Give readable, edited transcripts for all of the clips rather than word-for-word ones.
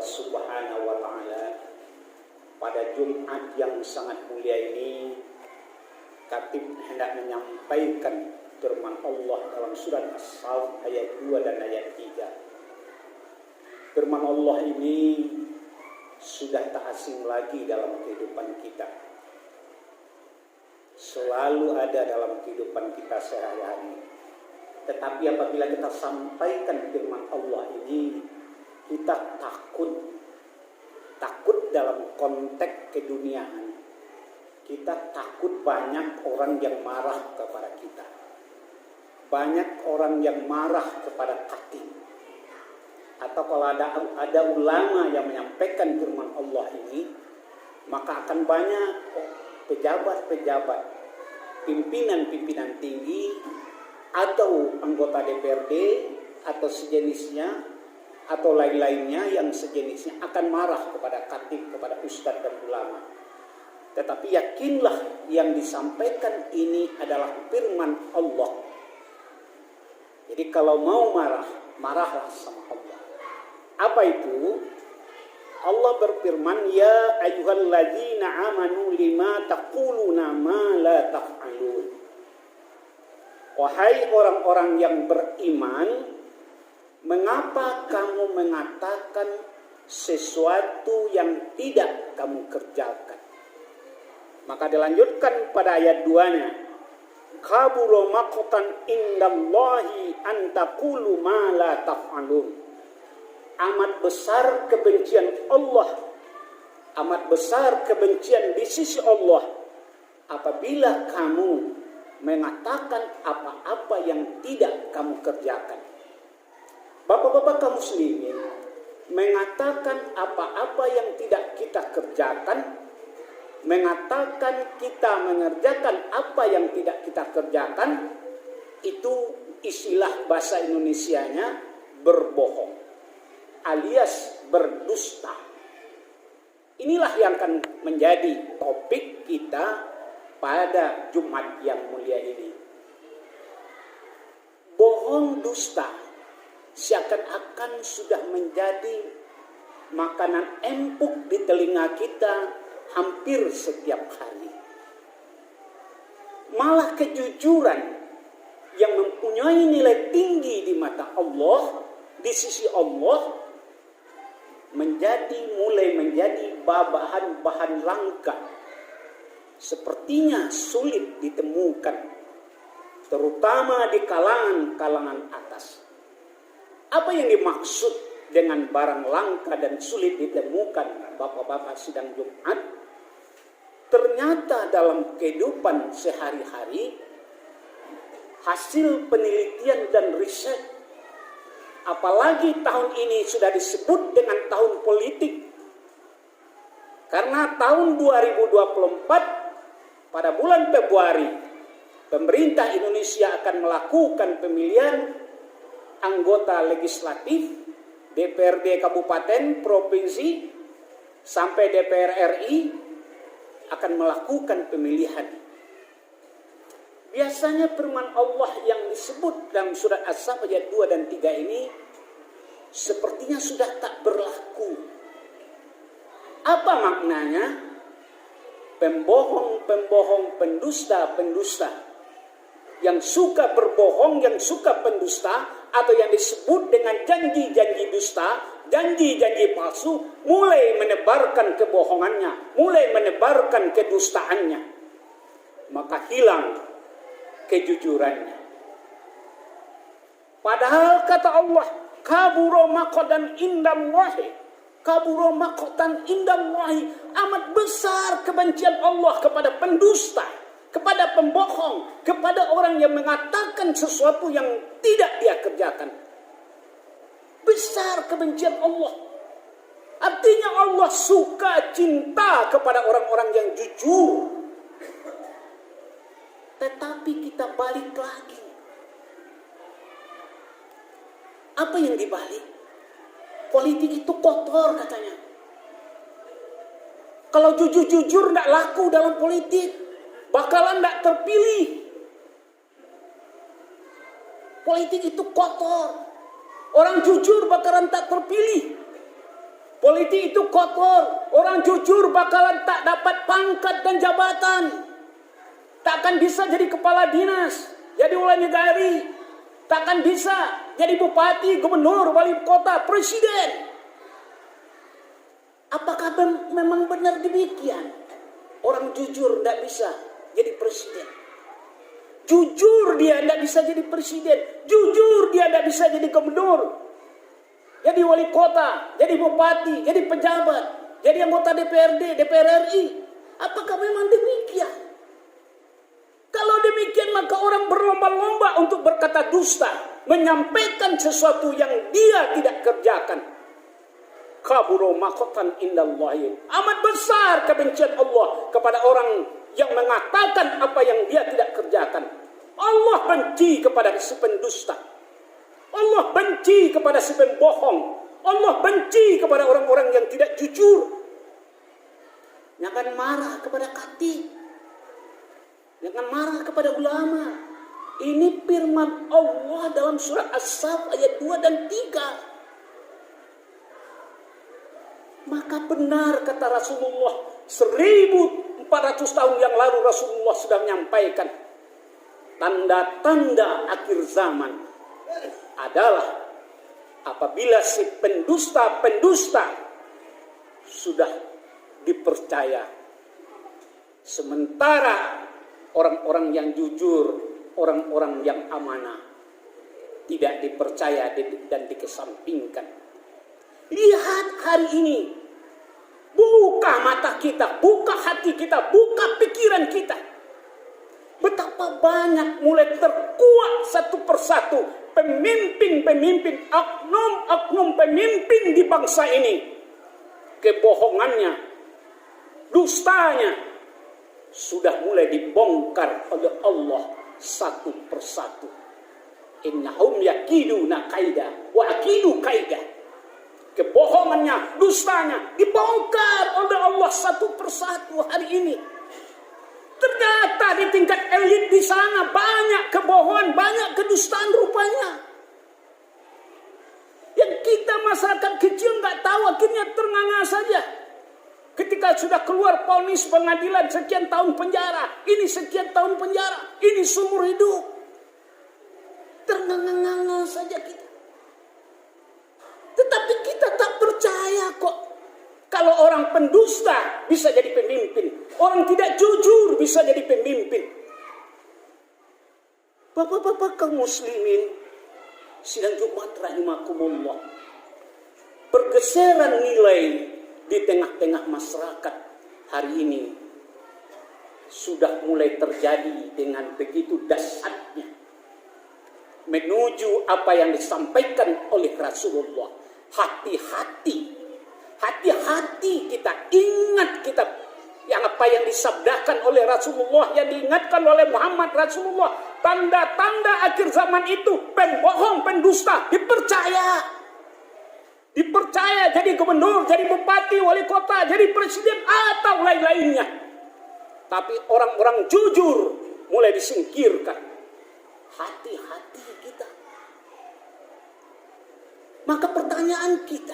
Subhanahu wa Ta'ala. Pada Jumat yang sangat mulia ini, Khatib hendak menyampaikan firman Allah dalam surat As-Saff ayat 2 dan ayat 3. Firman Allah ini sudah tak asing lagi dalam kehidupan kita. Selalu ada dalam kehidupan kita sehari-hari. Tetapi apabila kita sampaikan firman Allah ini, kita takut dalam konteks keduniaan. Kita takut banyak orang yang marah kepada kita. Banyak orang yang marah kepada Khatib. Atau kalau ada ulama yang menyampaikan firman Allah ini, maka akan banyak pejabat-pejabat, pimpinan-pimpinan tinggi, atau anggota DPRD, atau sejenisnya, atau lain-lainnya yang sejenisnya akan marah kepada Khatib, kepada ustadz dan ulama. Tetapi yakinlah yang disampaikan ini adalah firman Allah. Jadi kalau mau marah, marahlah sama Allah. Apa itu? Allah berfirman, ya ayyuhalladzina amanu lima taquluna ma la taf'alun. Wahai orang-orang yang beriman, mengapa kamu mengatakan sesuatu yang tidak kamu kerjakan? Maka dilanjutkan pada ayat 2-nya. Kabura maqtan indallahi an taqulu ma la taf'alun. Amat besar kebencian Allah, amat besar kebencian di sisi Allah apabila kamu mengatakan apa-apa yang tidak kamu kerjakan. Bapak-bapak kaum muslimin, mengatakan apa-apa yang tidak kita kerjakan, mengatakan kita mengerjakan apa yang tidak kita kerjakan, itu istilah bahasa Indonesianya berbohong alias berdusta. Inilah yang akan menjadi topik kita pada Jumat yang mulia ini. Bohong, dusta seakan-akan sudah menjadi makanan empuk di telinga kita hampir setiap hari. Malah kejujuran yang mempunyai nilai tinggi di mata Allah, di sisi Allah, mulai menjadi bahan-bahan langka. Sepertinya sulit ditemukan, terutama di kalangan atas. Apa yang dimaksud dengan barang langka dan sulit ditemukan, bapak-bapak sidang Jumat? Ternyata dalam kehidupan sehari-hari, hasil penelitian dan riset, apalagi tahun ini sudah disebut dengan tahun politik. Karena tahun 2024 pada bulan Februari, pemerintah Indonesia akan melakukan pemilihan anggota legislatif, DPRD kabupaten, provinsi, sampai DPR RI akan melakukan pemilihan. Biasanya firman Allah yang disebut dalam surat As-Saff ayat 2 dan 3 ini sepertinya sudah tak berlaku. Apa maknanya? Pembohong, pendusta, yang suka berbohong, yang suka pendusta, atau yang disebut dengan janji-janji dusta, janji-janji palsu, mulai menebarkan kebohongannya, mulai menebarkan kedustaannya, maka hilang kejujurannya. Padahal kata Allah, kabura maqtan indallahi, kabura maqtan indallahi, amat besar kebencian Allah kepada pendusta, kepada pembohong, kepada orang yang mengatakan sesuatu yang tidak dia kerjakan. Besar kebencian Allah. Artinya Allah suka, cinta kepada orang-orang yang jujur. Tetapi kita balik lagi. Apa yang dibalik? Politik itu kotor katanya. Kalau jujur-jujur tidak laku dalam politik, bakalan tidak terpilih. Politik itu kotor. Orang jujur bakalan tak terpilih. Politik itu kotor. Orang jujur bakalan tak dapat pangkat dan jabatan. Takkan bisa jadi kepala dinas, jadi wali negari. Takkan bisa jadi bupati, gubernur, wali kota, presiden. Apakah memang benar demikian? Orang jujur tidak bisa jadi presiden. Jujur dia tidak bisa jadi presiden. Jujur dia tidak bisa jadi gubernur, jadi wali kota, jadi bupati, jadi pejabat, jadi anggota DPRD, DPR RI. Apakah memang demikian? Kalau demikian maka orang berlomba-lomba untuk berkata dusta, menyampaikan sesuatu yang dia tidak kerjakan. Kaburo maqtan indallahi. Amat besar kebencian Allah kepada orang yang mengatakan apa yang dia tidak kerjakan. Allah benci kepada si pendusta. Allah benci kepada si pembohong. Allah benci kepada orang-orang yang tidak jujur. Jangan marah kepada khatib. Jangan marah kepada ulama. Ini firman Allah dalam surah As-Saff ayat 2 dan 3. Maka benar kata Rasulullah, 1400 tahun yang lalu Rasulullah sudah menyampaikan tanda-tanda akhir zaman adalah apabila si pendusta sudah dipercaya, sementara orang-orang yang jujur, orang-orang yang amanah tidak dipercaya dan dikesampingkan. Lihat hari ini, buka mata kita, buka hati kita, buka pikiran kita. Betapa banyak mulai terkuak satu persatu pemimpin-pemimpin, oknum-oknum pemimpin di bangsa ini. Kebohongannya, dustanya sudah mulai dibongkar oleh Allah satu persatu. Innahum yakiduna kaida wa akidu kaida. Kebohongannya, dustanya dibongkar oleh Allah satu persatu hari ini. Ternyata di tingkat elit di sana banyak kebohongan, banyak kedustaan rupanya. Yang kita masyarakat kecil nggak tahu, akhirnya ternganga saja. Ketika sudah keluar vonis pengadilan sekian tahun penjara, ini sekian tahun penjara, ini seumur hidup. Ternganga-nganga saja kita. Tetapi kita tak percaya kok. Kalau orang pendusta bisa jadi pemimpin, orang tidak jujur bisa jadi pemimpin. Bapak-bapak kaum muslimin, sidang Jumat rahimakumullah. Pergeseran nilai di tengah-tengah masyarakat hari ini sudah mulai terjadi dengan begitu dahsyatnya menuju apa yang disampaikan oleh Rasulullah. Hati-hati kita, ingat kita yang apa yang disabdakan oleh Rasulullah, yang diingatkan oleh Muhammad Rasulullah. Tanda-tanda akhir zaman itu, pembohong, pendusta dipercaya jadi gubernur, jadi bupati, wali kota, jadi presiden atau lain-lainnya. Tapi orang-orang jujur mulai disingkirkan. Hati-hati kita. Maka pertanyaan kita,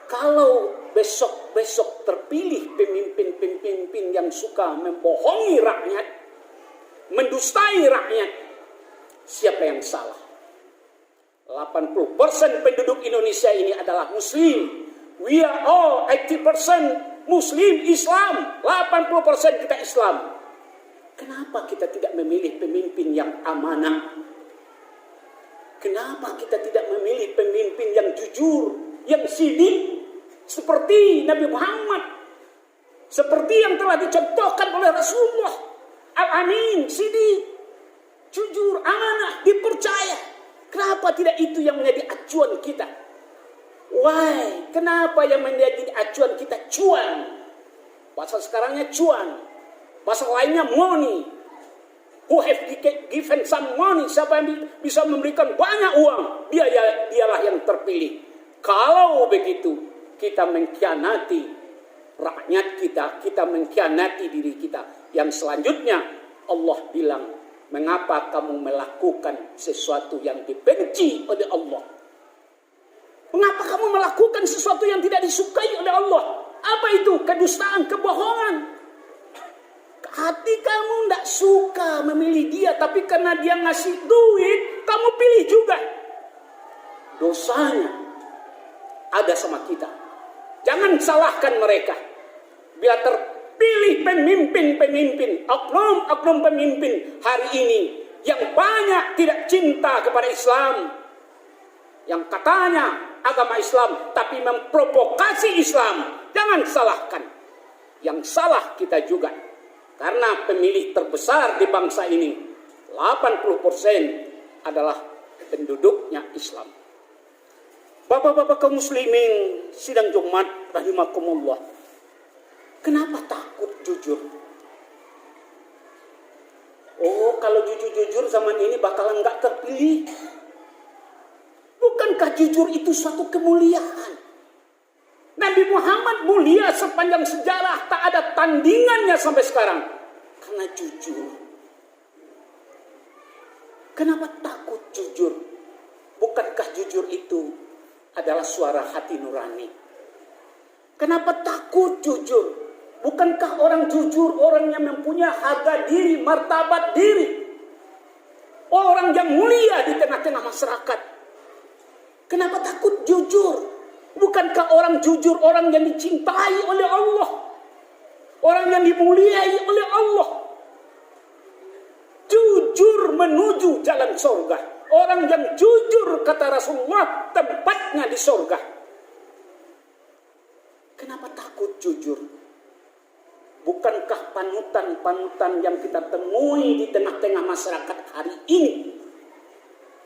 kalau besok-besok terpilih pemimpin-pemimpin yang suka membohongi rakyat, mendustai rakyat, siapa yang salah? 80% penduduk Indonesia ini adalah Muslim. We are all 80% Muslim, Islam. 80% kita Islam. Kenapa kita tidak memilih pemimpin yang amanah? Kenapa kita tidak memilih pemimpin yang jujur, yang sidik? Seperti Nabi Muhammad, seperti yang telah dicontohkan oleh Rasulullah. Al-Amin, sidik, jujur, amanah, dipercaya. Kenapa tidak itu yang menjadi acuan kita? Why? Kenapa yang menjadi acuan kita cuan? Bahasa sekarangnya cuan, bahasa lainnya money. Who have given some money? Siapa yang bisa memberikan banyak uang, dialah yang terpilih. Kalau begitu, kita mengkhianati rakyat kita mengkhianati diri kita. Yang selanjutnya Allah bilang, mengapa kamu melakukan sesuatu yang dibenci oleh Allah? melakukan sesuatu yang tidak disukai oleh Allah. Apa itu? Kedustaan, kebohongan. Hati kamu tidak suka memilih dia, tapi karena dia ngasih duit, kamu pilih juga. Dosanya ada sama kita. Jangan salahkan mereka. Bila terpilih pemimpin-pemimpin, oknum-oknum pemimpin hari ini yang banyak tidak cinta kepada Islam, yang katanya agama Islam tapi memprovokasi Islam, jangan salahkan. Yang salah kita juga. Karena pemilih terbesar di bangsa ini 80% adalah penduduknya Islam. Bapak-bapak kaum muslimin sidang Jumat rahimakumullah. Kenapa takut jujur? Oh, kalau jujur-jujur zaman ini bakalan nggak terpilih. Bukankah jujur itu suatu kemuliaan? Nabi Muhammad mulia sepanjang sejarah, tak ada tandingannya sampai sekarang. Karena jujur. Kenapa takut jujur? Bukankah jujur itu adalah suara hati nurani? Kenapa takut jujur? Bukankah orang jujur orang yang mempunyai harga diri, martabat diri? Orang yang mulia di tengah-tengah masyarakat. Kenapa takut jujur? Bukankah orang jujur orang yang dicintai oleh Allah? Orang yang dimuliai oleh Allah. Jujur menuju jalan surga. Orang yang jujur kata Rasulullah tempatnya di surga. Kenapa takut jujur? Bukankah panutan-panutan yang kita temui di tengah-tengah masyarakat hari ini?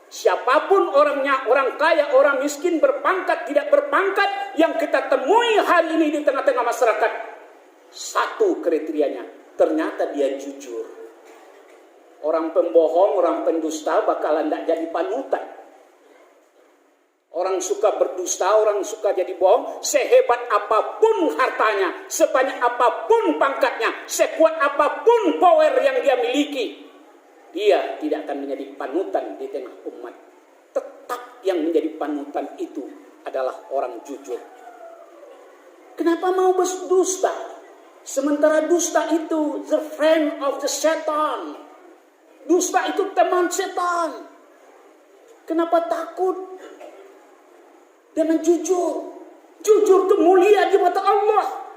Siapapun orangnya, orang kaya, orang miskin, berpangkat, tidak berpangkat, yang kita temui hari ini di tengah-tengah masyarakat, satu kriterianya, ternyata dia jujur. Orang pembohong, orang pendusta bakalan tidak jadi panutan. Orang suka berdusta, orang suka jadi bohong, sehebat apapun hartanya, sebanyak apapun pangkatnya, sekuat apapun power yang dia miliki, dia tidak akan menjadi panutan di tengah umat. Tetap yang menjadi panutan itu adalah orang jujur. Kenapa mau berdusta? Sementara dusta itu the friend of the Satan. Dusta itu teman setan. Kenapa takut? Dengan jujur. Jujur itu mulia di mata Allah.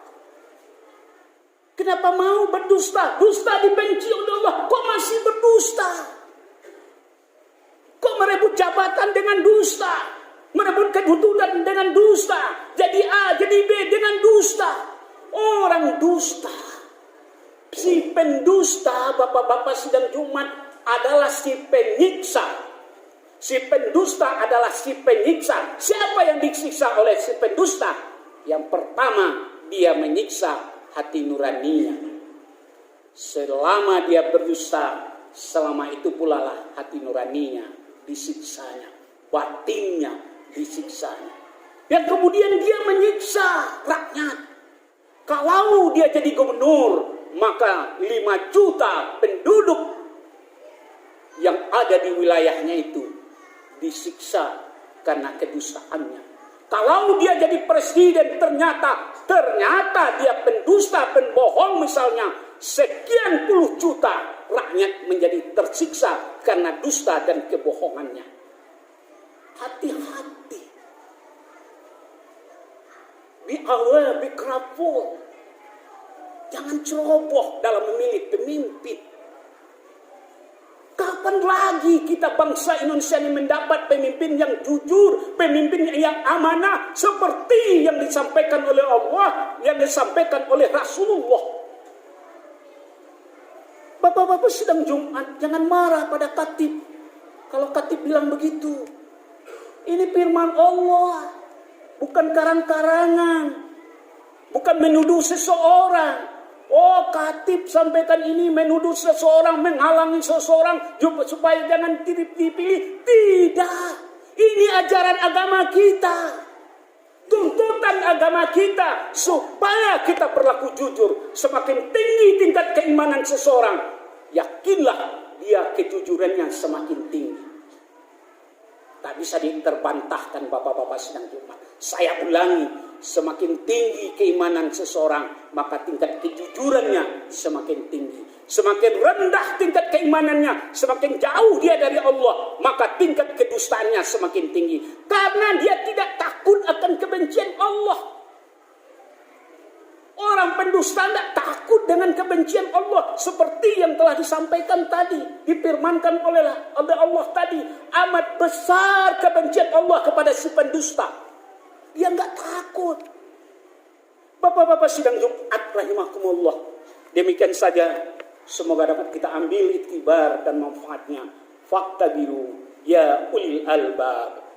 Kenapa mau berdusta? Dusta dibenci oleh Allah. Kok masih berdusta? Kok merebut jabatan dengan dusta? Merebut kedudukan dengan dusta? Jadi A, jadi B dengan dusta. Orang dusta. Si pendusta, bapak-bapak sidang Jumat, adalah si penyiksa. Si pendusta adalah si penyiksa. Siapa yang disiksa oleh si pendusta? Yang pertama, dia menyiksa hati nuraninya. Selama dia berdusta, selama itu pula lah hati nuraninya disiksanya, batinnya disiksanya. Dan kemudian dia menyiksa rakyat. Kalau dia jadi gubernur, maka 5 juta penduduk yang ada di wilayahnya itu disiksa karena kedustaannya. Kalau dia jadi presiden ternyata dia pendusta, pembohong misalnya, sekian puluh juta rakyat menjadi tersiksa karena dusta dan kebohongannya. Hati-hati. Be aware, be careful. Jangan ceroboh dalam memilih pemimpin. Kapan lagi kita bangsa Indonesia ini mendapat pemimpin yang jujur, pemimpin yang amanah seperti yang disampaikan oleh Allah, yang disampaikan oleh Rasulullah. Bapak-bapak sidang Jumat, jangan marah pada khatib. Kalau khatib bilang begitu, ini firman Allah, bukan karang-karangan, bukan menuduh seseorang. Oh, khatib sampaikan ini menuduh seseorang, menghalangi seseorang supaya jangan dipilih. Tidak. Ini ajaran agama kita. Tuntutan agama kita supaya kita berlaku jujur. Semakin tinggi tingkat keimanan seseorang, yakinlah dia kejujurannya semakin tinggi. Tak bisa diterbantahkan bapak-bapak sidang Jumat. Saya ulangi, semakin tinggi keimanan seseorang, maka tingkat kejujurannya semakin tinggi. Semakin rendah tingkat keimanannya, semakin jauh dia dari Allah, maka tingkat kedustaannya semakin tinggi. Karena dia tidak takut akan kebencian Allah. Orang pendusta tidak takut dengan kebencian Allah. Seperti yang telah disampaikan tadi. Difirmankan oleh Allah tadi. Amat besar kebencian Allah kepada si pendusta. Dia nggak takut. Bapak-bapak sidang Jumat rahimakumullah. Demikian saja. Semoga dapat kita ambil iktibar dan manfaatnya. Fakta biru ya ulil albab.